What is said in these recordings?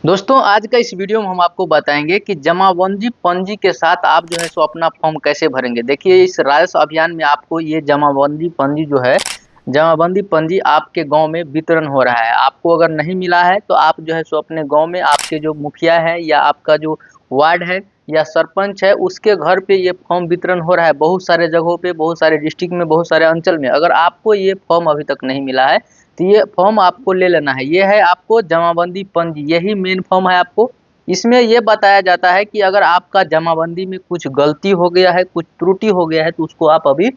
दोस्तों आज का इस वीडियो में हम आपको बताएंगे कि जमाबंदी पंजी के साथ आप जो है सो अपना फॉर्म कैसे भरेंगे। देखिए इस राजस्व अभियान में आपको ये जमाबंदी पंजी जो है, जमाबंदी पंजी आपके गांव में वितरण हो रहा है। आपको अगर नहीं मिला है तो आप जो है सो अपने गांव में आपके जो मुखिया है या आपका जो वार्ड है या सरपंच है उसके घर पे ये फॉर्म वितरण हो रहा है। बहुत सारे जगहों पे, बहुत सारे डिस्ट्रिक्ट में, बहुत सारे अंचल में। अगर आपको ये फॉर्म अभी तक नहीं मिला है तो ये फॉर्म आपको ले लेना है। ये है आपको जमाबंदी पंजी, यही मेन फॉर्म है आपको। इसमें ये बताया जाता है कि अगर आपका जमाबंदी में कुछ गलती हो गया है, कुछ त्रुटि हो गया है तो उसको आप अभी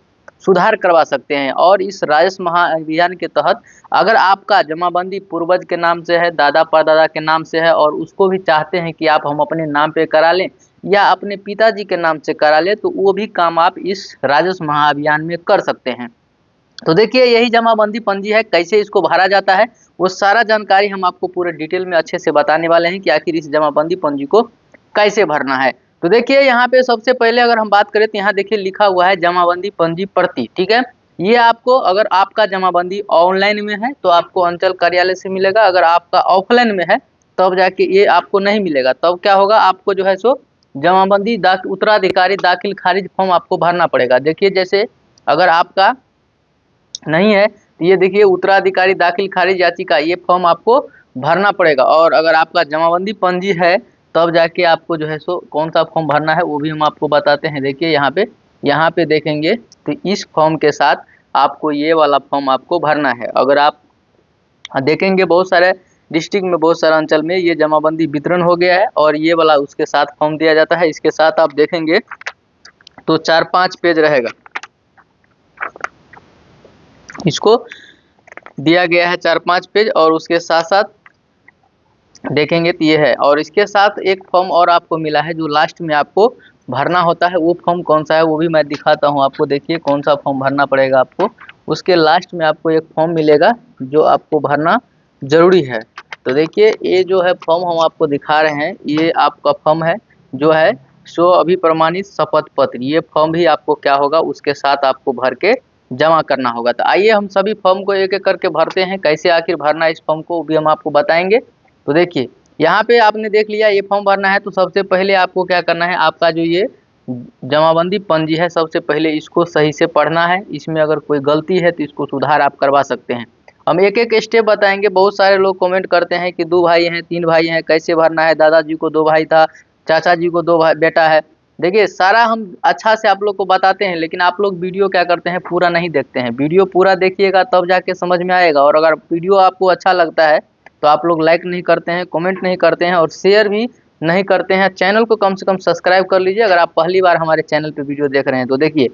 सुधार करवा सकते हैं। और इस राजस्व महाअभियान के तहत अगर आपका जमाबंदी पूर्वज के नाम से है, दादा परदादा के नाम से है और उसको भी चाहते हैं कि आप हम अपने नाम पे करा लें या अपने पिताजी के नाम से करा लें, तो वो भी काम आप इस राजस्व महाअभियान में कर सकते हैं। तो देखिए यही जमाबंदी पंजी है, कैसे इसको भरा जाता है वो सारा जानकारी हम आपको पूरे डिटेल में अच्छे से बताने वाले हैं कि आखिर इस जमाबंदी पंजी को कैसे भरना है। तो देखिए यहाँ पे सबसे पहले अगर हम बात करें तो यहाँ देखिए लिखा हुआ है जमाबंदी पंजी प्रति, ठीक है। ये आपको, अगर आपका जमाबंदी ऑनलाइन में है तो आपको अंचल कार्यालय से मिलेगा। अगर आपका ऑफलाइन में है तब जाके ये आपको नहीं मिलेगा। तब क्या होगा, आपको जो है सो जमाबंदी उत्तराधिकारी दाखिल खारिज फॉर्म आपको भरना पड़ेगा। देखिए जैसे अगर आपका नहीं है तो ये देखिए उत्तराधिकारी दाखिल खारिज याचिका, ये फॉर्म आपको भरना पड़ेगा। और अगर आपका जमाबंदी पंजी है तब जाके आपको जो है सो कौन सा फॉर्म भरना है वो भी हम आपको बताते हैं। देखिए यहाँ पे देखेंगे तो इस फॉर्म के साथ आपको ये वाला फॉर्म आपको भरना है। अगर आप देखेंगे बहुत सारे डिस्ट्रिक्ट में, बहुत सारे अंचल में ये जमाबंदी वितरण हो गया है और ये वाला उसके साथ फॉर्म दिया जाता है। इसके साथ आप देखेंगे तो 4-5 पेज रहेगा, इसको दिया गया है 4-5 पेज। और उसके साथ साथ देखेंगे तो ये है, और इसके साथ एक फॉर्म और आपको मिला है जो लास्ट में आपको भरना होता है। वो फॉर्म कौन सा है वो भी मैं दिखाता हूँ आपको। देखिए कौन सा फॉर्म भरना पड़ेगा आपको, उसके लास्ट में आपको एक फॉर्म मिलेगा जो आपको भरना जरूरी है। तो देखिए ये जो है फॉर्म हम आपको दिखा रहे हैं, ये आपका फॉर्म है जो है सो अभी प्रमाणित शपथ पत्र। ये फॉर्म भी आपको क्या होगा उसके साथ आपको भर के जमा करना होगा। तो आइए हम सभी फॉर्म को एक एक करके भरते हैं। कैसे आखिर भरना है इस फॉर्म को भी हम आपको बताएंगे। तो देखिए यहाँ पे आपने देख लिया ये फॉर्म भरना है, तो सबसे पहले आपको क्या करना है, आपका जो ये जमाबंदी पंजी है सबसे पहले इसको सही से पढ़ना है। इसमें अगर कोई गलती है तो इसको सुधार आप करवा सकते हैं। हम एक एक स्टेप बताएंगे। बहुत सारे लोग कमेंट करते हैं कि 2 भाई हैं, 3 भाई हैं, कैसे भरना है, दादाजी को 2 भाई था, चाचा जी को 2 भाई बेटा है। देखिए सारा हम अच्छा से आप लोग को बताते हैं, लेकिन आप लोग वीडियो क्या करते हैं, पूरा नहीं देखते हैं। वीडियो पूरा देखिएगा तब जाके समझ में आएगा। और अगर वीडियो आपको अच्छा लगता है तो आप लोग लाइक नहीं करते हैं, कमेंट नहीं करते हैं और शेयर भी नहीं करते हैं। चैनल को कम से कम सब्सक्राइब कर लीजिए अगर आप पहली बार हमारे चैनल पे वीडियो देख रहे हैं। तो देखिए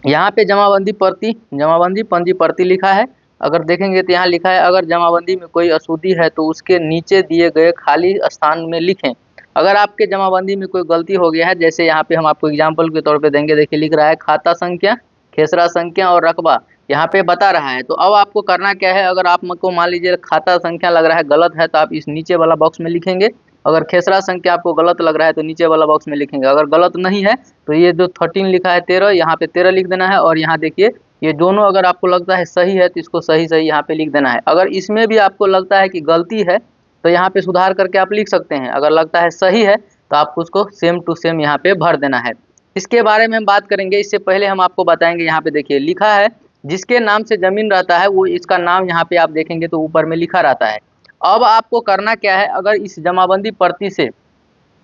यहाँ पे जमाबंदी पंजी प्रति लिखा है। अगर देखेंगे तो यहाँ लिखा है अगर जमाबंदी में कोई अशुद्धि है तो उसके नीचे दिए गए खाली स्थान में लिखें। अगर आपके जमाबंदी में कोई गलती हो गया है, जैसे यहाँ पे हम आपको एग्जाम्पल के तौर पे देंगे। देखिए लिख रहा है खाता संख्या, खेसरा संख्या और रकबा यहाँ पे बता रहा है। तो अब आपको करना क्या है, अगर आपको मान लीजिए खाता संख्या लग रहा है गलत है तो आप इस नीचे वाला बॉक्स में लिखेंगे। अगर खेसरा संख्या आपको गलत लग रहा है तो नीचे वाला बॉक्स में लिखेंगे। अगर गलत नहीं है तो ये जो 13 लिखा है 13, यहाँ पे 13 लिख देना है। और यहाँ देखिए ये दोनों अगर आपको लगता है सही है तो इसको सही सही यहाँ पे लिख देना है। अगर इसमें भी आपको लगता है कि गलती है तो यहाँ पे सुधार करके आप लिख सकते हैं। अगर लगता है सही है तो आपको उसको सेम टू सेम यहाँ पे भर देना है। इसके बारे में हम बात करेंगे, इससे पहले हम आपको बताएंगे। यहाँ पे देखिए लिखा है जिसके नाम से जमीन रहता है वो इसका नाम यहाँ पे आप देखेंगे तो ऊपर में लिखा रहता है। अब आपको करना क्या है, अगर इस जमाबंदी प्रति से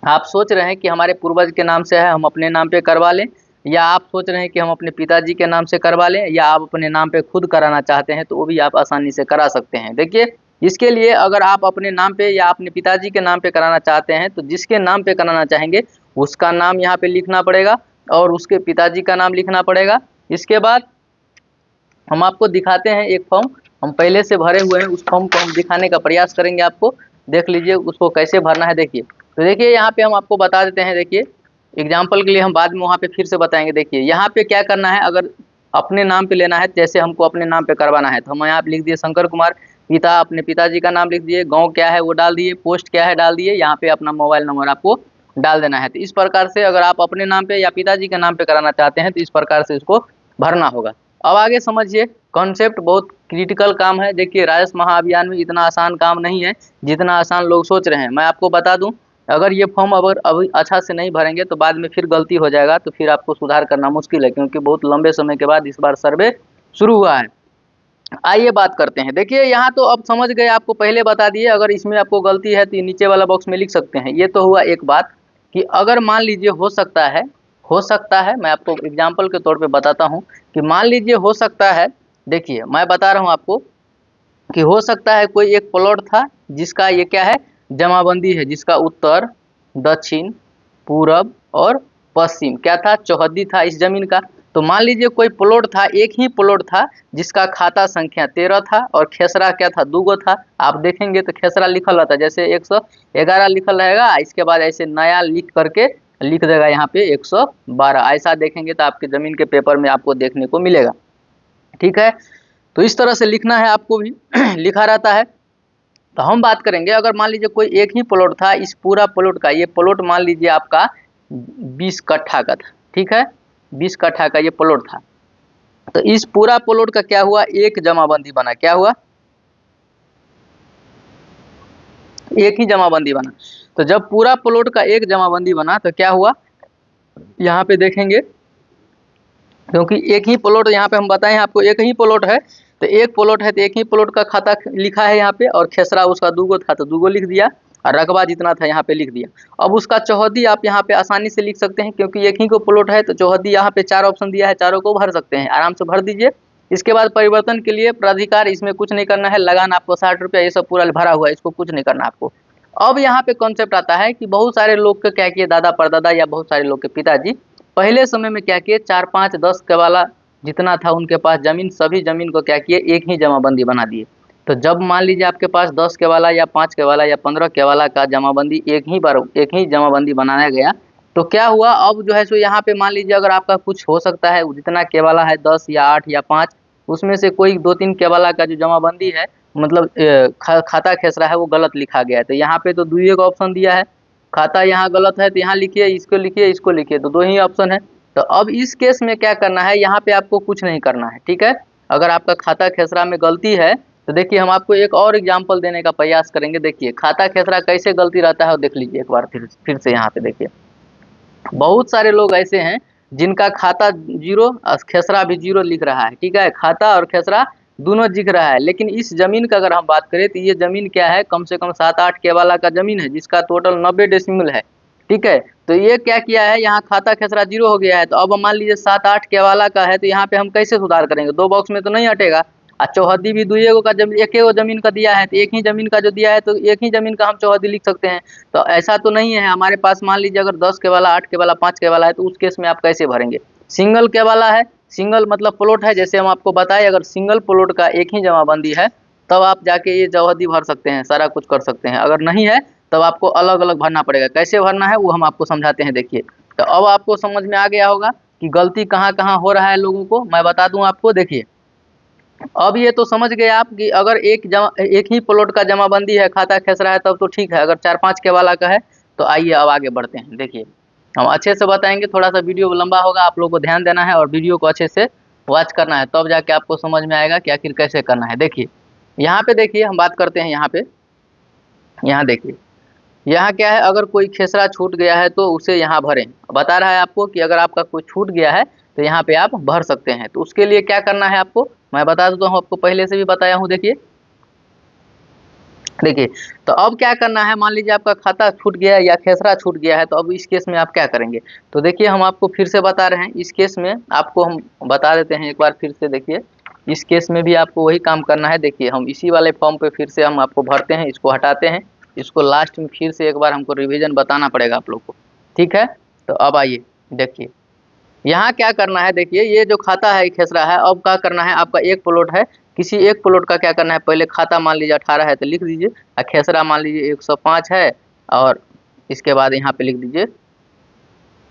आप सोच रहे हैं कि हमारे पूर्वज के नाम से है हम अपने नाम पे करवा लें, या आप सोच रहे हैं कि हम अपने पिताजी के नाम से करवा लें, या आप अपने नाम पे खुद कराना चाहते हैं तो वो भी आप आसानी से करा सकते हैं। देखिए इसके लिए अगर आप अपने नाम पे या अपने पिताजी के नाम पे कराना चाहते हैं तो जिसके नाम पे कराना चाहेंगे उसका नाम यहाँ पे लिखना पड़ेगा और उसके पिताजी का नाम लिखना पड़ेगा। इसके बाद हम आपको दिखाते हैं एक फॉर्म, हम पहले से भरे हुए हैं, उस फॉर्म को हम दिखाने का प्रयास करेंगे। आपको देख लीजिए उसको कैसे भरना है। देखिए तो देखिए यहाँ पे हम आपको बता देते हैं। देखिए एग्जाम्पल के लिए हम बाद में वहाँ पे फिर से बताएंगे। देखिए यहाँ पे क्या करना है, अगर अपने नाम पे लेना है जैसे हमको अपने नाम पे करवाना है तो हम यहाँ पे लिख दिए शंकर कुमार, पिता अपने पिताजी का नाम लिख दिए, गांव क्या है वो डाल दिए, पोस्ट क्या है डाल दिए, यहाँ पे अपना मोबाइल नंबर आपको डाल देना है। तो इस प्रकार से अगर आप अपने नाम पे या पिताजी के नाम पे कराना चाहते हैं तो इस प्रकार से इसको भरना होगा। अब आगे समझिए, कॉन्सेप्ट बहुत क्रिटिकल काम है। देखिए राजस्व महाअभियान में इतना आसान काम नहीं है जितना आसान लोग सोच रहे हैं। मैं आपको बता दूं, अगर ये फॉर्म अगर अभी अच्छा से नहीं भरेंगे तो बाद में फिर गलती हो जाएगा, तो फिर आपको सुधार करना मुश्किल है, क्योंकि बहुत लंबे समय के बाद इस बार सर्वे शुरू हुआ है। आइए बात करते हैं। देखिए यहाँ तो अब समझ गए, आपको पहले बता दिए, अगर इसमें आपको गलती है तो ये नीचे वाला बॉक्स में लिख सकते हैं। ये तो हुआ एक बात कि अगर मान लीजिए हो सकता है, मैं आपको एग्जाम्पल के तौर पे बताता हूँ कि मान लीजिए हो सकता है, देखिए मैं बता रहा हूँ आपको कि हो सकता है कोई एक प्लॉट था जिसका ये क्या है, जमाबंदी है, जिसका उत्तर, दक्षिण, पूरब और पश्चिम क्या था, चौहद्दी था इस जमीन का। तो मान लीजिए कोई प्लॉट था, एक ही प्लॉट था जिसका खाता संख्या 13 था और खेसरा क्या था, 2 गो था। आप देखेंगे तो खेसरा लिखल रहता है, जैसे 111 लिखल रहेगा, इसके बाद ऐसे नया लिख करके लिख देगा यहाँ पे 112, ऐसा देखेंगे तो आपके जमीन के पेपर में आपको देखने को मिलेगा। ठीक है, तो इस तरह से लिखना है आपको भी लिखा रहता है। तो हम बात करेंगे, अगर मान लीजिए कोई एक ही प्लॉट था, इस पूरा प्लॉट का, ये प्लॉट मान लीजिए आपका 20 कट्ठा का था, ठीक है, 20 कट्ठा का ये प्लॉट था। तो इस पूरा प्लॉट का क्या हुआ, एक जमाबंदी बना, क्या हुआ, एक ही जमाबंदी बना। तो जब पूरा प्लॉट का एक जमाबंदी बना तो क्या हुआ, यहाँ पे देखेंगे, क्योंकि एक ही प्लॉट, यहाँ पे हम बताएं आपको एक ही प्लॉट है, तो एक प्लॉट है तो एक ही प्लॉट का खाता लिखा है यहाँ पे, और खेसरा उसका 2 गो था तो 2 गो लिख दिया, और रकबा जितना था यहाँ पे लिख दिया। अब उसका चौहद्दी आप यहाँ पे आसानी से लिख सकते हैं, क्योंकि एक ही को प्लॉट है तो चौहद्दी यहाँ पे 4 ऑप्शन दिया है, चारों को भर सकते हैं, आराम से भर दीजिए। इसके बाद परिवर्तन के लिए प्राधिकार, इसमें कुछ नहीं करना है, लगान आपको 60 रुपया, ये सब पूरा भरा हुआ है, इसको कुछ नहीं करना आपको। अब यहाँ पे कॉन्सेप्ट आता है कि बहुत सारे लोग के क्या किए, दादा परदादा या बहुत सारे लोग के पिताजी पहले समय में क्या किए, 4, 5, 10 के वाला जितना था उनके पास जमीन, सभी जमीन को क्या किए, एक ही जमाबंदी बना दिए। तो जब मान लीजिए आपके पास 10 के वाला या 5 के वाला या 15 के वाला का जमाबंदी एक ही जमाबंदी बनाया गया, तो क्या हुआ, अब जो है सो यहाँ पे मान लीजिए अगर आपका कुछ हो सकता है, जितना के वाला है 10 या 8 या 5, उसमें से कोई 2-3 के वाला का जो जमाबंदी है, मतलब खाता खेसरा है, वो गलत लिखा गया है। तो यहाँ पे तो 2 का ऑप्शन दिया है, खाता यहाँ गलत है तो यहाँ लिखिए, इसको लिखिए, इसको लिखिए, तो 2 ही ऑप्शन है। तो अब इस केस में क्या करना है, यहाँ पे आपको कुछ नहीं करना है, ठीक है। अगर आपका खाता खेसरा में गलती है तो देखिए हम आपको एक और एग्जांपल देने का प्रयास करेंगे। देखिए खाता खेसरा कैसे गलती रहता है, और देख लीजिए एक बार फिर से यहाँ पे देखिए, बहुत सारे लोग ऐसे हैं जिनका खाता 0 खेसरा भी 0 लिख रहा है, ठीक है, खाता और खेसरा दोनों दिख रहा है। लेकिन इस जमीन का अगर हम बात करें तो ये जमीन क्या है, कम से कम 7-8 के वाला का जमीन है, जिसका टोटल 90 डेसिमल है, ठीक है। तो ये क्या किया है, यहाँ खाता खेसरा 0 हो गया है। तो अब मान लीजिए 7-8 के वाला का है, तो यहाँ पे हम कैसे सुधार करेंगे, 2 बॉक्स में तो नहीं हटेगा। और चौहद्दी भी 2 का जमीन, 1 जमीन का दिया है, तो एक ही जमीन का जो दिया है तो एक ही जमीन का हम चौहद्दी लिख सकते हैं। तो ऐसा तो नहीं है हमारे पास, मान लीजिए अगर 10 के वाला, 8 के वाला, 5 के वाला है, तो उस केस में आप कैसे भरेंगे। सिंगल के वाला है, सिंगल मतलब प्लॉट है, जैसे हम आपको बताए, अगर सिंगल प्लॉट का एक ही जमाबंदी है तब आप जाके ये चौहद्दी भर सकते हैं, सारा कुछ कर सकते हैं। अगर नहीं है तब आपको अलग अलग भरना पड़ेगा। कैसे भरना है वो हम आपको समझाते हैं। देखिए तो अब आपको समझ में आ गया होगा कि गलती कहाँ कहाँ हो रहा है लोगों को, मैं बता दूं आपको। देखिए अब ये तो समझ गए आप कि अगर एक ही प्लॉट का जमाबंदी है, खाता खेसरा है, तब तो ठीक है। अगर 4-5 के वाला का है तो आइए अब आगे बढ़ते हैं। देखिए हम अच्छे से बताएंगे, थोड़ा सा वीडियो लंबा होगा, आप लोगों को ध्यान देना है और वीडियो को अच्छे से वॉच करना है, तब जाके आपको समझ में आएगा कि आखिर कैसे करना है। देखिए यहाँ पे देखिए हम बात करते हैं, यहाँ पे यहाँ देखिए, यहाँ क्या है, अगर कोई खेसरा छूट गया है तो उसे यहाँ भरें। बता रहा है आपको कि अगर आपका कोई छूट गया है तो यहाँ पे आप भर सकते हैं। तो उसके लिए क्या करना है आपको, मैं बता देता हूँ, आपको पहले से भी बताया हूँ। देखिए देखिए तो अब क्या करना है, मान लीजिए आपका खाता छूट गया है या खेसरा छूट गया है, तो अब इस केस में आप क्या करेंगे। तो देखिए हम आपको फिर से बता रहे हैं, इस केस में आपको हम बता देते हैं एक बार फिर से। देखिए इस केस में भी आपको वही काम करना है। देखिए हम इसी वाले फॉर्म पे फिर से हम आपको भरते हैं, इसको हटाते हैं, इसको लास्ट में फिर से एक बार हमको रिवीजन बताना पड़ेगा आप लोग को, ठीक है। तो अब आइए देखिए यहाँ क्या करना है। देखिए ये जो खाता है खेसरा है, अब क्या करना है, आपका एक प्लॉट है, किसी एक प्लॉट का क्या करना है, पहले खाता मान लीजिए 18 है तो लिख दीजिए, और खेसरा मान लीजिए 105 है, और इसके बाद यहाँ पे लिख दीजिए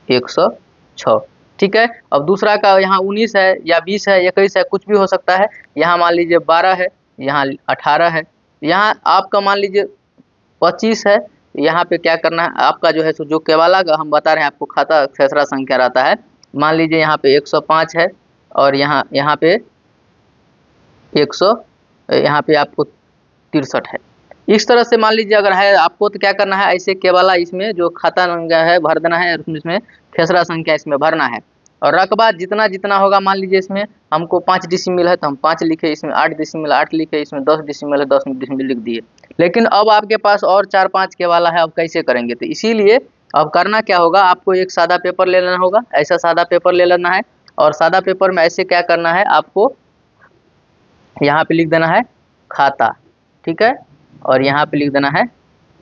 106, ठीक है। अब दूसरा का यहाँ 19 है या 20 है, 21 है, कुछ भी हो सकता है। यहाँ मान लीजिए 12 है, यहाँ 18 है, यहाँ आपका मान लीजिए 25 है। यहाँ पे क्या करना है, आपका जो है सो जो केवाला का हम बता रहे हैं आपको खाता खेसरा संख्या रहता है, मान लीजिए यहाँ पे 105 है और यहाँ पे यहाँ पे आपको 63 है। इस तरह से मान लीजिए अगर है आपको तो क्या करना है, ऐसे केवला इसमें जो खाता संख्या है भर देना है, इसमें खेसरा संख्या इसमें भरना है। और रकबा जितना जितना होगा, मान लीजिए इसमें हमको 5 डिसिमिल है तो हम 5 लिखे, इसमें 8 डिसिमिल 8 लिखे, इसमें 10 डिसिमिल है 10 डिसिमिल लिख दिए। लेकिन अब आपके पास और 4-5 केवाला है, अब कैसे करेंगे? तो इसीलिए अब करना क्या होगा, आपको एक सादा पेपर ले लेना होगा, ऐसा सादा पेपर ले लेना है। और सादा पेपर में ऐसे क्या करना है, आपको यहाँ पे लिख देना है खाता, ठीक है, और यहाँ पे लिख देना है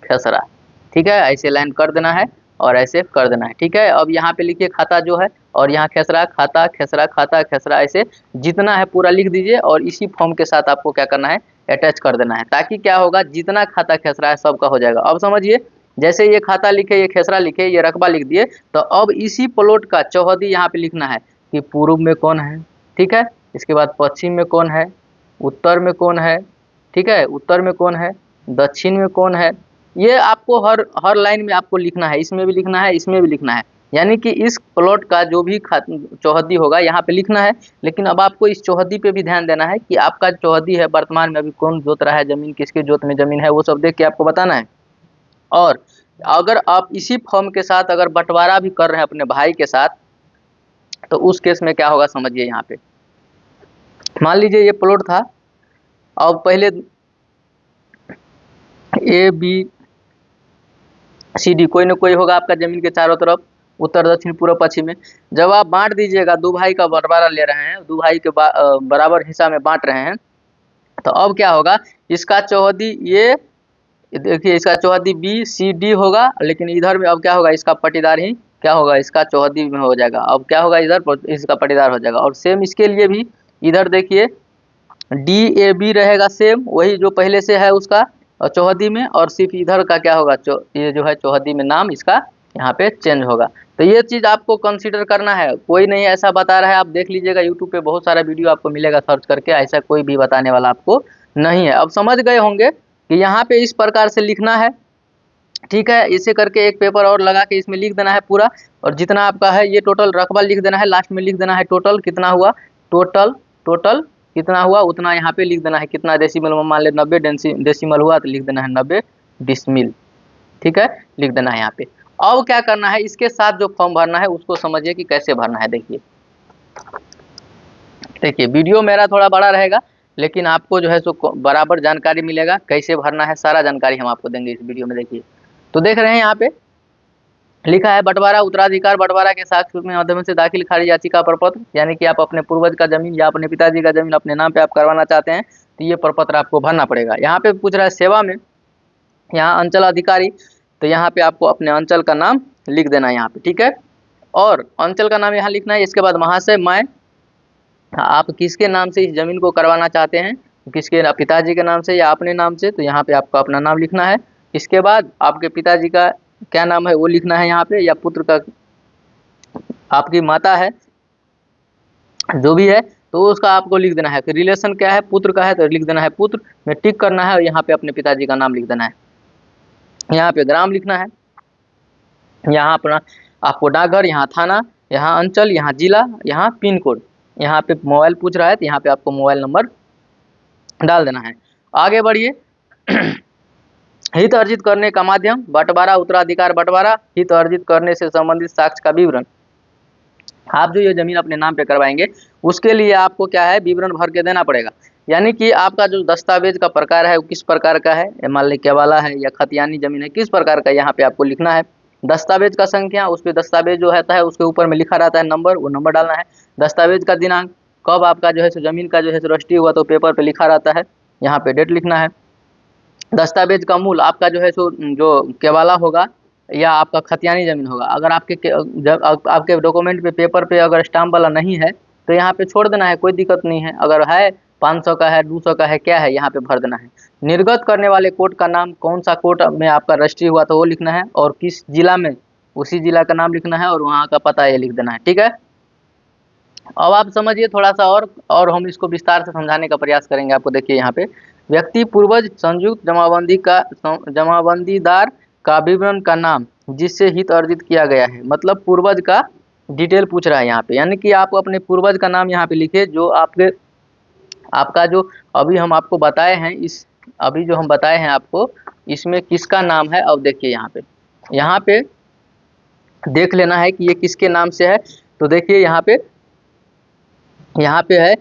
खेसरा, ठीक है, ऐसे लाइन कर देना है और ऐसे कर देना है, ठीक है। अब यहाँ पे लिखिए खाता जो है, और यहाँ खेसरा खाता खेसरा खाता खेसरा, ऐसे जितना है पूरा लिख दीजिए और इसी फॉर्म के साथ आपको क्या करना है, अटैच कर देना है, ताकि क्या होगा, जितना खाता खेसरा है सबका हो जाएगा। अब समझिए, जैसे ये खाता लिखे, ये खेसरा लिखे, ये रकबा लिख दिए, तो अब इसी प्लॉट का चौहदी यहाँ पे लिखना है कि पूर्व में कौन है, ठीक है, इसके बाद पश्चिम में कौन है, उत्तर में कौन है, ठीक है, उत्तर में कौन है, दक्षिण में कौन है, ये आपको हर लाइन में आपको लिखना है, इसमें भी लिखना है, इसमें भी लिखना है। यानी कि इस प्लॉट का जो भी चौहद्दी होगा यहाँ पे लिखना है। लेकिन अब आपको इस चौहद्दी पे भी ध्यान देना है कि आपका चौहद्दी है वर्तमान में अभी कौन जोत रहा है जमीन, किसके जोत में जमीन है, वो सब देख के आपको बताना है। और अगर आप इसी फॉर्म के साथ अगर बंटवारा भी कर रहे हैं अपने भाई के साथ, तो उस केस में क्या होगा समझिए। यहाँ पे मान लीजिए ये प्लॉट था, अब पहले ABCD कोई ना कोई होगा आपका जमीन के चारों तरफ, उत्तर दक्षिण पूर्व पश्चिम में। जब आप बांट दीजिएगा, दो भाई का बंटवारा ले रहे हैं, दो भाई के बराबर हिस्सा में बांट रहे हैं, तो अब क्या होगा, इसका चौहद्दी ये देखिए, इसका चौहद्दी BCD होगा, लेकिन इधर में अब क्या होगा, इसका पट्टीदार ही क्या होगा, इसका चौहद्दी में हो जाएगा। अब क्या होगा, इधर इसका पट्टीदार हो जाएगा। और सेम इसके लिए भी इधर देखिए DAB रहेगा, सेम वही जो पहले से है उसका चौहद्दी में, और सिर्फ इधर का क्या होगा, ये जो है चौहद्दी में नाम इसका यहाँ पे चेंज होगा। तो ये चीज़ आपको कंसीडर करना है, कोई नहीं ऐसा बता रहा है, आप देख लीजिएगा यूट्यूब पे बहुत सारा वीडियो आपको मिलेगा सर्च करके, ऐसा कोई भी बताने वाला आपको नहीं है। अब समझ गए होंगे कि यहाँ पे इस प्रकार से लिखना है, ठीक है। इसे करके एक पेपर और लगा के इसमें लिख देना है पूरा, और जितना आपका है ये टोटल रकबा लिख देना है, लास्ट में लिख देना है टोटल कितना हुआ, टोटल कितना हुआ उतना यहाँ पे लिख देना है, कितना डेसिमल में, मान ले 90 डेसिमल हुआ तो लिख देना है 90 डिसमिल, ठीक है, लिख देना है यहाँ पे। अब क्या करना है, इसके साथ जो फॉर्म भरना है उसको समझिए कि कैसे भरना है। देखिए वीडियो मेरा थोड़ा बड़ा रहेगा, लेकिन आपको जो है सो बराबर जानकारी मिलेगा, कैसे भरना है सारा जानकारी हम आपको देंगे इस वीडियो में। देखिए तो देख रहे हैं यहाँ पे लिखा है बंटवारा उत्तराधिकार बंटवारा के साक्ष्य में माध्यम से दाखिल खारिज याचिका प्रपत्र, यानी कि आप अपने पूर्वज का जमीन या अपने पिताजी का जमीन अपने नाम पे आप करवाना चाहते हैं, तो ये प्रपत्र आपको भरना पड़ेगा। यहाँ पे पूछ रहा है सेवा में, यहाँ अंचल अधिकारी, तो यहाँ पे आपको अपने अंचल का नाम लिख देना है यहाँ पे, ठीक है। और अंचल का नाम यहाँ लिखना है। इसके बाद महाशय मैं, आप किसके नाम से इस जमीन को करवाना चाहते हैं, किसके पिताजी के नाम से या अपने नाम से, तो यहाँ पे आपको अपना नाम लिखना है। इसके बाद आपके पिताजी का क्या नाम है वो लिखना है यहाँ पे, या पुत्र का, आपकी माता है जो भी है तो उसका आपको लिख देना है। कि रिलेशन क्या है, पुत्र का है तो लिख देना है पुत्र में, टिक करना है और यहाँ पे अपने पिताजी का नाम लिख देना है। यहाँ पे ग्राम लिखना है, यहाँ अपना आपको डाकघर, यहाँ थाना, यहाँ अंचल, यहाँ जिला, यहाँ पिन कोड, यहाँ पे मोबाइल पूछ रहा है तो यहाँ पे आपको मोबाइल नंबर डाल देना है। आगे बढ़िए। हित अर्जित करने का माध्यम, बंटवारा उत्तराधिकार बंटवारा, हित अर्जित करने से संबंधित साक्ष्य का विवरण। आप जो ये जमीन अपने नाम पे करवाएंगे उसके लिए आपको क्या है, विवरण भर के देना पड़ेगा। यानी कि आपका जो दस्तावेज का प्रकार है वो किस प्रकार का है, मान ली केवाला है या खतियानी जमीन है, किस प्रकार का, यहाँ पे आपको लिखना है। दस्तावेज का संख्या, उस पर दस्तावेज जो रहता है उसके ऊपर में लिखा रहता है नंबर, वो नंबर डालना है। दस्तावेज का दिनांक, कब आपका जो है जमीन का जो है रजिस्ट्री हुआ तो पेपर पे लिखा रहता है, यहाँ पे डेट लिखना है। दस्तावेज का मूल, आपका जो है सो जो केवाला होगा या आपका खतियानी जमीन होगा, अगर आपके डॉक्यूमेंट पे पेपर पे अगर स्टाम्प वाला नहीं है तो यहाँ पे छोड़ देना है, कोई दिक्कत नहीं है। अगर है 500 का है, 200 का है, क्या है, यहाँ पे भर देना है। निर्गत करने वाले कोर्ट का नाम, कौन सा कोर्ट में आपका रजिस्ट्री हुआ तो वो लिखना है, और किस जिला में, उसी जिला का नाम लिखना है, और वहाँ का पता ये लिख देना है, ठीक है। अब आप समझिए थोड़ा सा और हम इसको विस्तार से समझाने का प्रयास करेंगे आपको। देखिए यहाँ पे व्यक्ति पूर्वज संयुक्त जमाबंदीदार का विवरण का नाम जिससे हित अर्जित किया गया है, मतलब पूर्वज का डिटेल पूछ रहा है यहाँ पे। यानी कि आप अपने पूर्वज का नाम यहाँ पे लिखे, जो आपके आपका जो अभी हम आपको बताए हैं, इस अभी जो हम बताए हैं आपको, इसमें किसका नाम है। अब देखिए यहाँ पे देख लेना है कि ये किसके नाम से है। तो देखिए यहाँ पे है,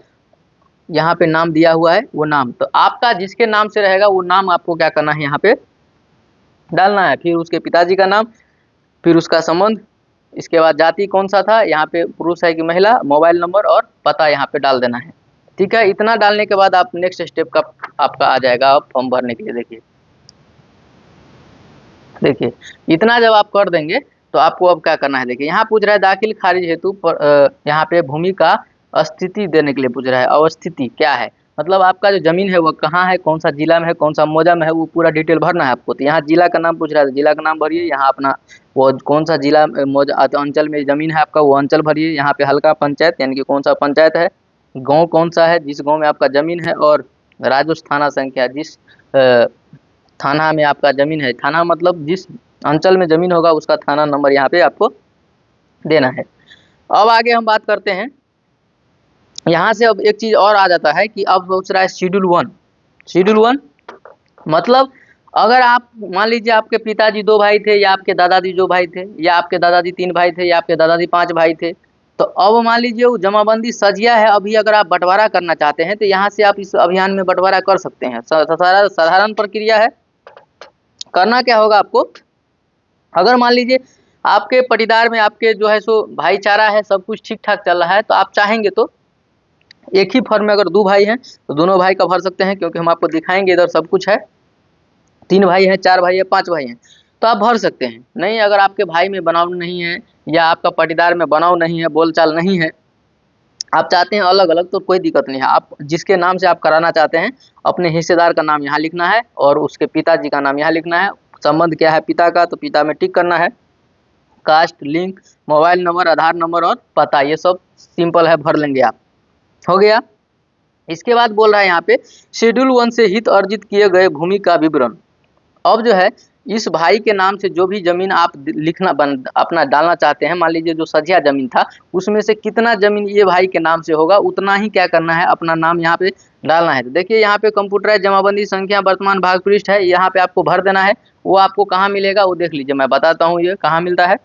यहाँ पे नाम दिया हुआ है, वो नाम तो आपका जिसके नाम से रहेगा वो नाम आपको क्या करना है, यहाँ पे डालना है। फिर उसके पिताजी का नाम, फिर उसका संबंध, इसके बाद जाति कौन सा था, यहाँ पे पुरुष है कि महिला, मोबाइल नंबर और पता यहाँ पे डाल देना है। ठीक है, इतना डालने के बाद आप नेक्स्ट स्टेप का आपका आ जाएगा आप फॉर्म भरने के लिए। देखिए इतना जब आप कर देंगे तो आपको अब क्या करना है। देखिए यहाँ पूछ रहा है दाखिल खारिज हेतु यहाँ पे भूमि का स्थिति देने के लिए पूछ रहा है। अवस्थिति क्या है, मतलब आपका जो जमीन है वो कहाँ है, कौन सा जिला में है, कौन सा मौजा में है, वो पूरा डिटेल भरना है आपको। तो यहाँ जिला का नाम पूछ रहा है, जिला का नाम भरिए। यहाँ अपना वो कौन सा जिला मौजा अंचल में जमीन है आपका, वो अंचल भरिए। यहाँ पे हल्का पंचायत यानी कि कौन सा पंचायत है, गाँव कौन सा है, जिस गाँव में आपका जमीन है, और राजस्व थाना संख्या, जिस थाना में आपका जमीन है, थाना मतलब जिस अंचल में जमीन होगा उसका थाना नंबर यहाँ पे आपको देना है। अब आगे हम बात करते हैं, यहाँ से अब एक चीज और आ जाता है कि अब सोच रहा है शेड्यूल 1 मतलब अगर आप मान लीजिए आपके पिताजी 2 भाई थे, या आपके दादाजी 2 भाई थे, या आपके दादाजी 3 भाई थे, या आपके दादाजी 5 भाई थे, तो अब मान लीजिए वो जमाबंदी सज गया है। अभी अगर आप बंटवारा करना चाहते हैं तो यहाँ से आप इस अभियान में बंटवारा कर सकते हैं। साधारण प्रक्रिया है। करना क्या होगा आपको, अगर मान लीजिए आपके पटीदार में आपके जो है सो भाईचारा है, सब कुछ ठीक ठाक चल रहा है, तो आप चाहेंगे तो एक ही फॉर्म में अगर 2 भाई हैं तो दोनों भाई का भर सकते हैं, क्योंकि हम आपको दिखाएंगे इधर सब कुछ है। 3 भाई हैं, 4 भाई है, 5 भाई हैं, तो आप भर सकते हैं। नहीं अगर आपके भाई में बनाव नहीं है, या आपका पटीदार में बनाव नहीं है, बोलचाल नहीं है, आप चाहते हैं अलग अलग, तो कोई दिक्कत नहीं है। आप जिसके नाम से आप कराना चाहते हैं अपने हिस्सेदार का नाम यहाँ लिखना है, और उसके पिताजी का नाम यहाँ लिखना है। संबंध क्या है पिता का, तो पिता में टिक करना है। कास्ट, लिंक, मोबाइल नंबर, आधार नंबर और पता, ये सब सिंपल है, भर लेंगे आप। हो गया। इसके बाद बोल रहा है यहाँ पे शेड्यूल 1 से हित अर्जित किए गए भूमि का विवरण। अब जो है इस भाई के नाम से जो भी जमीन आप लिखना अपना डालना चाहते हैं, मान लीजिए जो सजिया जमीन था उसमें से कितना जमीन ये भाई के नाम से होगा, उतना ही क्या करना है, अपना नाम यहाँ पे डालना है। तो देखिए यहाँ पे कंप्यूटराइज जमाबंदी संख्या वर्तमान भाग पृष्ठ है, यहाँ पे आपको भर देना है। वो आपको कहाँ मिलेगा वो देख लीजिए, मैं बताता हूँ ये कहाँ मिलता है।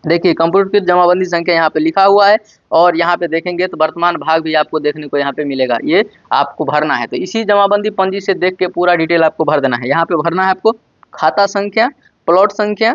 देखिए कंप्यूटरीकृत जमाबंदी संख्या यहाँ पे लिखा हुआ है, और यहाँ पे देखेंगे तो वर्तमान भाग भी आपको देखने को यहाँ पे मिलेगा, ये आपको भरना है। तो इसी जमाबंदी पंजी से देख के पूरा डिटेल आपको भर देना है। यहाँ पे भरना है आपको खाता संख्या, प्लॉट संख्या।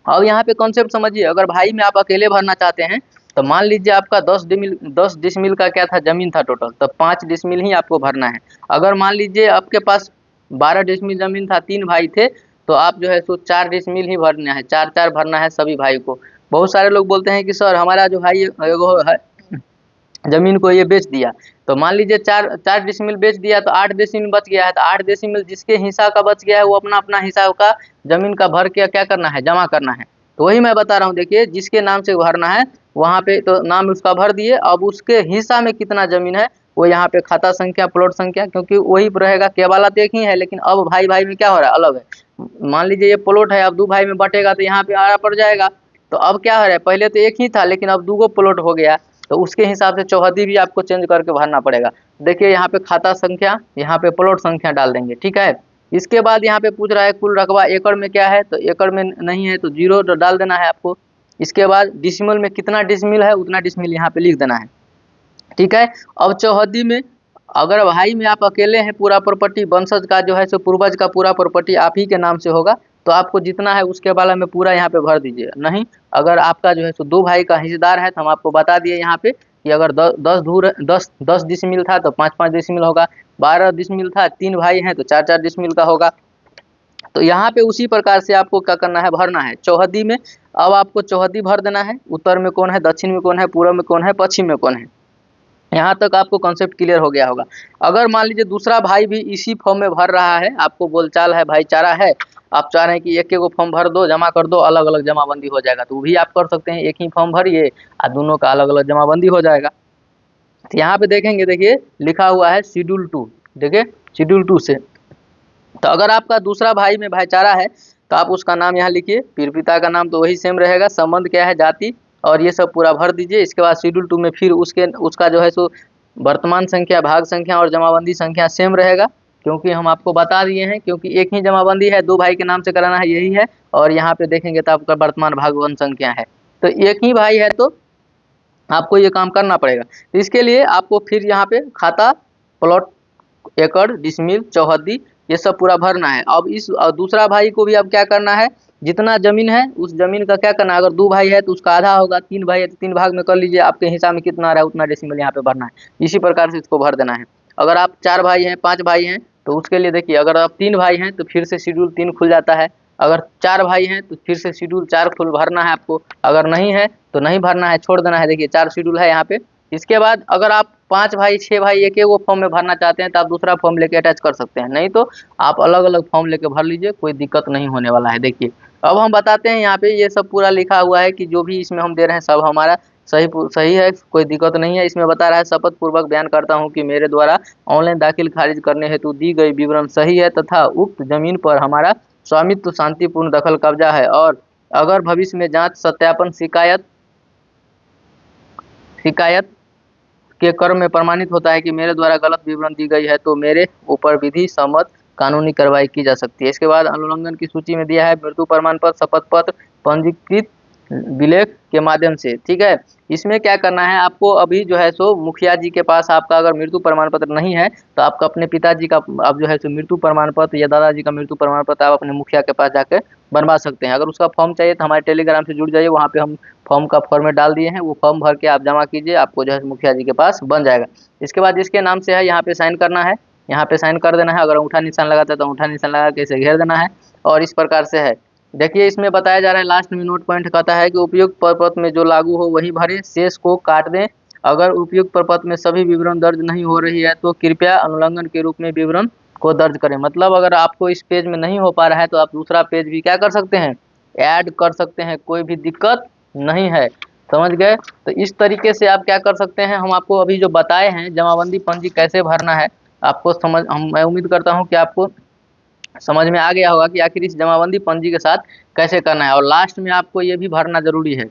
और यहाँ पे कॉन्सेप्ट समझिए, अगर भाई में आप अकेले भरना चाहते हैं तो मान लीजिए आपका 10 डिसमिल का क्या था जमीन था टोटल, तो 5 डिसमिल ही आपको भरना है। अगर मान लीजिए आपके पास 12 डिसमिल जमीन था, 3 भाई थे, तो आप जो है सो 4 डिसमिल ही भरना है, 4 भरना है सभी भाई को। बहुत सारे लोग बोलते हैं कि सर हमारा जो भाई जमीन को ये बेच दिया, तो मान लीजिए 4 डिसमिल बेच दिया तो 8 डिसमिल बच गया है, तो 8 डिसमिल जिसके हिस्सा का बच गया है वो अपना अपना हिस्सा का जमीन का भर के क्या करना है, जमा करना है। तो वही मैं बता रहा हूँ, देखिए जिसके नाम से भरना है वहाँ पे तो नाम उसका भर दिए, अब उसके हिस्सा में कितना जमीन है वो यहाँ पे खाता संख्या, प्लॉट संख्या, क्योंकि वही रहेगा, केवल एक ही है, लेकिन अब भाई भाई में क्या हो रहा है, अलग है। मान लीजिए ये प्लॉट है, अब 2 भाई में बटेगा तो यहाँ पे आड़ा पड़ जाएगा। तो अब क्या हो रहा है, पहले तो एक ही था लेकिन अब 2 प्लॉट हो गया, तो उसके हिसाब से चौहद्दी भी आपको चेंज करके भरना पड़ेगा। देखिए यहाँ पे खाता संख्या, यहाँ पे प्लॉट संख्या डाल देंगे, ठीक है। इसके बाद यहाँ पे पूछ रहा है कुल रकबा एकड़ में क्या है, तो एकड़ में नहीं है तो 0 डाल देना है आपको। इसके बाद डिसमिल में कितना डिसमिल है उतना डिसमिल यहाँ पे लिख देना है, ठीक है। अब चौहद्दी में अगर भाई में आप अकेले हैं, पूरा प्रॉपर्टी वंशज का जो है सो पूर्वज का पूरा प्रॉपर्टी आप ही के नाम से होगा, तो आपको जितना है उसके वाला में पूरा यहाँ पे भर दीजिए। नहीं अगर आपका जो है सो 2 भाई का हिस्सेदार है, तो हम आपको बता दिए यहाँ पे कि अगर 10 डिसमिल था तो 5 डिसमिल होगा, 12 डिसमिल था 3 भाई हैं तो 4 डिसमिल का होगा। तो यहाँ पे उसी प्रकार से आपको क्या करना है, भरना है चौहद्दी में। अब आपको चौहद्दी भर देना है, उत्तर में कौन है, दक्षिण में कौन है, पूर्व में कौन है, पश्चिम में कौन है। यहाँ तक आपको कॉन्सेप्ट क्लियर हो गया होगा। अगर मान लीजिए दूसरा भाई भी इसी फॉर्म में भर रहा है, आपको बोलचाल है, भाईचारा है, आप चाह रहे हैं कि एक एक फॉर्म भर दो, जमा कर दो, अलग अलग जमाबंदी हो जाएगा, तो वो भी आप कर सकते हैं। एक ही फॉर्म भरिए और दोनों का अलग अलग जमाबंदी हो जाएगा। तो यहाँ पे देखेंगे, देखिए लिखा हुआ है शेड्यूल 2, देखिए शेड्यूल 2 से। तो अगर आपका दूसरा भाई में भाईचारा है तो आप उसका नाम यहाँ लिखिए, फिर पिता का नाम तो वही सेम रहेगा, संबंध क्या है, जाति, और ये सब पूरा भर दीजिए। इसके बाद शेड्यूल 2 में फिर उसका जो है सो वर्तमान संख्या, भाग संख्या और जमाबंदी संख्या सेम रहेगा, क्योंकि हम आपको बता दिए हैं, क्योंकि एक ही जमाबंदी है, 2 भाई के नाम से कराना है, यही है। और यहाँ पे देखेंगे तो आपका वर्तमान भागवन संख्या है, तो एक ही भाई है तो आपको ये काम करना पड़ेगा। तो इसके लिए आपको फिर यहाँ पे खाता, प्लॉट, एकड़, डिसमिल, चौहद्दी, ये सब पूरा भरना है। अब इस दूसरा भाई को भी अब क्या करना है, जितना जमीन है उस जमीन का क्या करना है, अगर 2 भाई है तो उसका आधा होगा, 3 भाई है तो 3 भाग में कर लीजिए, आपके हिसाब में कितना आ रहा है उतना डेसिमल यहाँ पे भरना है। इसी प्रकार से इसको भर देना है। अगर आप 4 भाई हैं, 5 भाई हैं, तो उसके लिए देखिए, अगर आप 3 भाई हैं तो फिर से शेड्यूल 3 खुल जाता है, अगर 4 भाई हैं तो फिर से शेड्यूल 4 खुल भरना है आपको, अगर नहीं है तो नहीं भरना है, छोड़ देना है। देखिए 4 शेड्यूल है यहाँ पे। इसके बाद अगर आप 5 भाई 6 भाई एक वो फॉर्म में भरना चाहते हैं तो आप दूसरा फॉर्म लेके अटैच कर सकते हैं, नहीं तो आप अलग अलग फॉर्म लेके भर लीजिए, कोई दिक्कत नहीं होने वाला है। देखिए अब हम बताते हैं, यहाँ पे ये सब पूरा लिखा हुआ है कि जो भी इसमें हम दे रहे हैं सब हमारा सही है, कोई दिक्कत नहीं है। इसमें बता रहा है, शपथ पूर्वक बयान करता हूँ कि मेरे द्वारा ऑनलाइन दाखिल खारिज करने हेतु दी गई विवरण सही है तथा उक्त जमीन पर हमारा स्वामित्व शांतिपूर्ण दखल कब्जा है, और अगर भविष्य में जांच सत्यापन शिकायत के क्रम में प्रमाणित होता है कि मेरे द्वारा गलत विवरण दी गई है तो मेरे ऊपर विधि सम्मत कानूनी कार्रवाई की जा सकती है। इसके बाद अनुल्लंघन की सूची में दिया है मृत्यु प्रमाण पत्र, शपथ पत्र, पंजीकृत विलेख के माध्यम से, ठीक है। इसमें क्या करना है आपको, अभी जो है सो मुखिया जी के पास आपका अगर मृत्यु प्रमाण पत्र नहीं है तो आपका अपने पिताजी का आप जो है सो मृत्यु प्रमाण पत्र या दादाजी का मृत्यु प्रमाण पत्र आप अपने मुखिया के पास जाकर बनवा सकते हैं। अगर उसका फॉर्म चाहिए तो हमारे टेलीग्राम से जुड़ जाइए, वहाँ पे हम फॉर्म का फॉर्मेट डाल दिए हैं, वो फॉर्म भर के आप जमा कीजिए, आपको जो है मुखिया जी के पास बन जाएगा। इसके बाद जिसके नाम से है यहाँ पे साइन करना है, यहाँ पे साइन कर देना है। अगर अंगूठा निशान लगाता है तो अंगूठा निशान लगा के इसे घेर देना है, और इस प्रकार से है। देखिए इसमें बताया जा रहा है, लास्ट में नोट पॉइंट कहता है कि उपयुक्त प्रपत्र में जो लागू हो वही भरें, शेष को काट दें। अगर उपयुक्त प्रपत्र में सभी विवरण दर्ज नहीं हो रही है तो कृपया अनुल्लंघन के रूप में विवरण को दर्ज करें। मतलब अगर आपको इस पेज में नहीं हो पा रहा है तो आप दूसरा पेज भी क्या कर सकते हैं, ऐड कर सकते हैं, कोई भी दिक्कत नहीं है। समझ गए? तो इस तरीके से आप क्या कर सकते हैं, हम आपको अभी जो बताए हैं जमाबंदी पंजी कैसे भरना है, आपको मैं उम्मीद करता हूँ कि आपको समझ में आ गया होगा कि आखिर इस जमाबंदी पंजी के साथ कैसे करना है। और लास्ट में आपको ये भी भरना जरूरी है,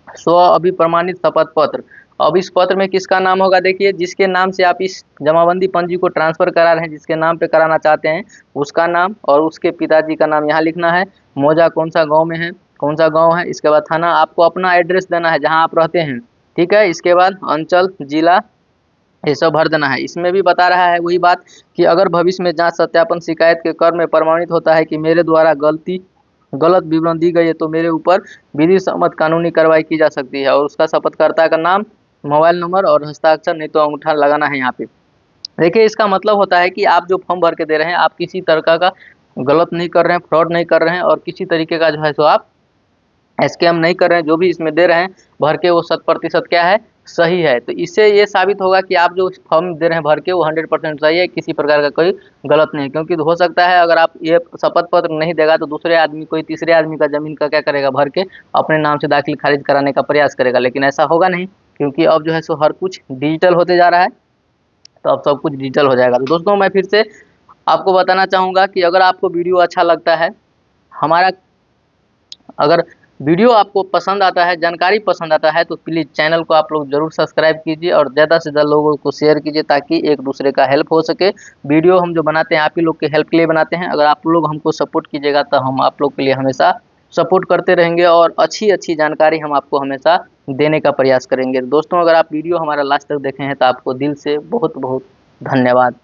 स्व अभिप्रमाणित शपथ पत्र। अब इस पत्र में किसका नाम होगा, देखिए जिसके नाम से आप इस जमाबंदी पंजी को ट्रांसफर करा रहे हैं, जिसके नाम पे कराना चाहते हैं उसका नाम और उसके पिताजी का नाम यहाँ लिखना है। मौजा कौन सा गांव में है, कौन सा गांव है, इसके बाद थाना, आपको अपना एड्रेस देना है जहाँ आप रहते हैं, ठीक है। इसके बाद अंचल, जिला, ये सब भर देना है। इसमें भी बता रहा है वही बात कि अगर भविष्य में जांच सत्यापन शिकायत के क्रम में प्रमाणित होता है कि मेरे द्वारा गलत विवरण दी गई है तो मेरे ऊपर विधि सम्मत कानूनी कार्रवाई की जा सकती है। और उसका शपथकर्ता का नाम, मोबाइल नंबर और हस्ताक्षर, नहीं तो अंगूठा लगाना है यहाँ पे। देखिए इसका मतलब होता है कि आप जो फॉर्म भर के दे रहे हैं आप किसी तरह का गलत नहीं कर रहे हैं, फ्रॉड नहीं कर रहे हैं, और किसी तरीके का जो है सो आप स्कैम नहीं कर रहे हैं। जो भी इसमें दे रहे हैं भर के वो 100% क्या है, सही है। तो इससे ये साबित होगा कि आप जो फॉर्म दे रहे हैं भर के वो 100% सही है, किसी प्रकार का कोई गलत नहीं है। क्योंकि हो सकता है अगर आप ये शपथ पत्र नहीं देगा तो दूसरे आदमी, कोई तीसरे आदमी का जमीन का क्या करेगा, भर के अपने नाम से दाखिल खारिज कराने का प्रयास करेगा, लेकिन ऐसा होगा नहीं, क्योंकि अब जो है सो हर कुछ डिजिटल होते जा रहा है, तो अब सब कुछ डिजिटल हो जाएगा। तो दोस्तों मैं फिर से आपको बताना चाहूँगा कि अगर आपको वीडियो अच्छा लगता है, हमारा अगर वीडियो आपको पसंद आता है, जानकारी पसंद आता है, तो प्लीज़ चैनल को आप लोग ज़रूर सब्सक्राइब कीजिए और ज़्यादा से ज़्यादा लोगों को शेयर कीजिए, ताकि एक दूसरे का हेल्प हो सके। वीडियो हम जो बनाते हैं आप ही लोग के हेल्प के लिए बनाते हैं। अगर आप लोग हमको सपोर्ट कीजिएगा तो हम आप लोग के लिए हमेशा सपोर्ट करते रहेंगे और अच्छी अच्छी जानकारी हम आपको हमेशा देने का प्रयास करेंगे। दोस्तों अगर आप वीडियो हमारा लास्ट तक देखे हैं तो आपको दिल से बहुत बहुत धन्यवाद।